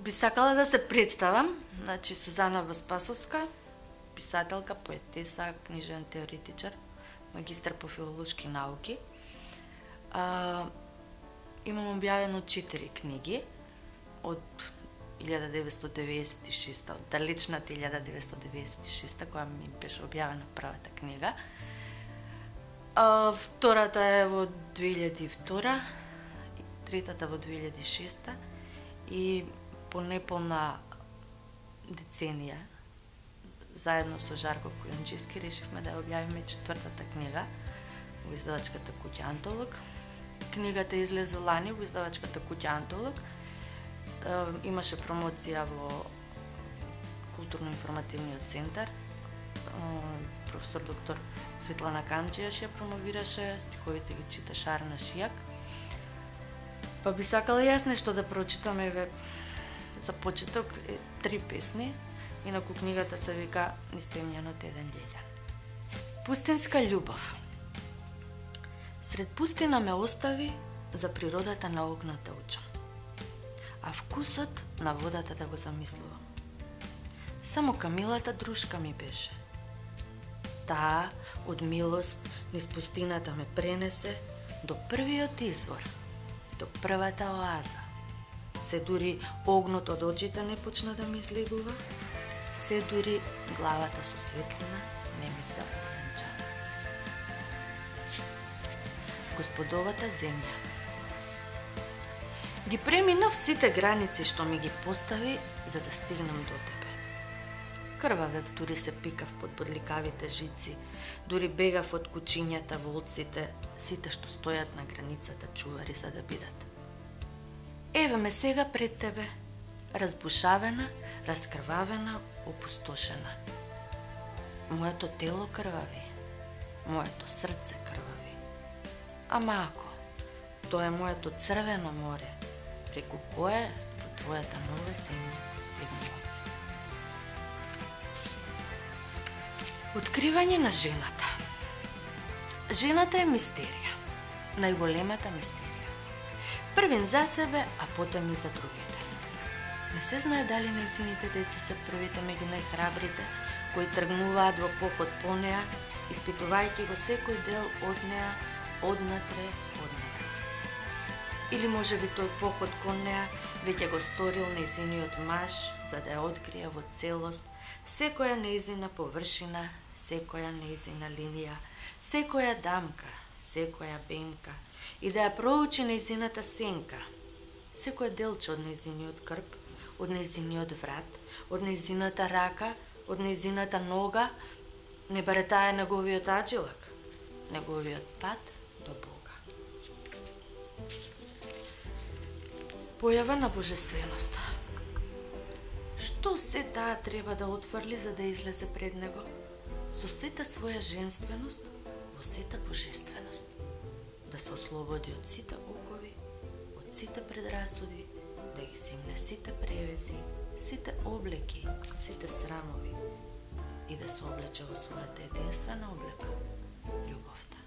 Би сакала да се представам, значи Сузана Васпасовска, писателка, поетеса, книжен теоретичар, магистар по филолошки науки. Имам објавено 4 книги од 1996, од далечната 1996, која ми беше објавена првата книга. Втората е во 2002, третата во 2006 и по неполна деценија, заедно со Жарко Којунџиски, решивме да ја објавиме четвртата книга во издавачката куќа Антолог. Книгата излезе лани во издавачката куќа Антолог. Имаше промоција во Културно-информативниот центар. Професор доктор Светлана Камчијаш ја промовираше, стиховите ги читаше Арна Шијак. Па би сакала јас нешто да прочитаме. За почеток 3 песни, инаку книгата се вика Низ темјанот еден љелјан. Пустинска љубов. Сред пустина ме остави, за природата на огната учам, а вкусот на водата да го замислувам. Само камилата дружка ми беше. Таа од милост низ пустината ме пренесе до првиот извор, до првата оаза. Се дури огнот од очите не почна да ми излегува, се дури главата со светлина не ми се опранча. Господовата земја. Ги преминав сите граници што ми ги постави за да стигнам до тебе. Крвавев, дури се пикав под бодликавите жици, дури бегав од кучињата, волците, сите што стојат на границата чувари за да бидат. Еве ме сега пред тебе, разбушавена, раскрвавена, опустошена. Моето тело крвави, моето срце крвави. Ама ако, тоа е моето црвено море, преку кое во твојата нова земја стигнува. Откривање на жената. Жената е мистерија, најголемата мистерија. Првин за себе, а потом и за другите. Не се знае дали нејзините деца се првите меѓу најхрабрите, кои тргнуваат во поход по неа, испитувајќи го секој дел од неа, однатре. Или може би тој поход кон неа веќе го сторил нејзиниот маж, за да ја открие во целост секоја нејзина површина, секоја нејзина линија, секоја дамка, секоја бемка, и да ја проучи нејзината сенка, секој делче од нејзиниот грб, од нејзиниот врат, од нејзината рака, од нејзината нога, не баре таа е неговиот аджилак, неговиот пат до Бога. Појава на божественоста. Што се таа треба да отфрли за да излезе пред него? Со сета своја женственост, во сета божественост. Да се ослободи од сите окови, од сите предрасуди, да ги симне сите превези, сите облеки, сите срамови и да се облече во својата единствена облека, љубовта.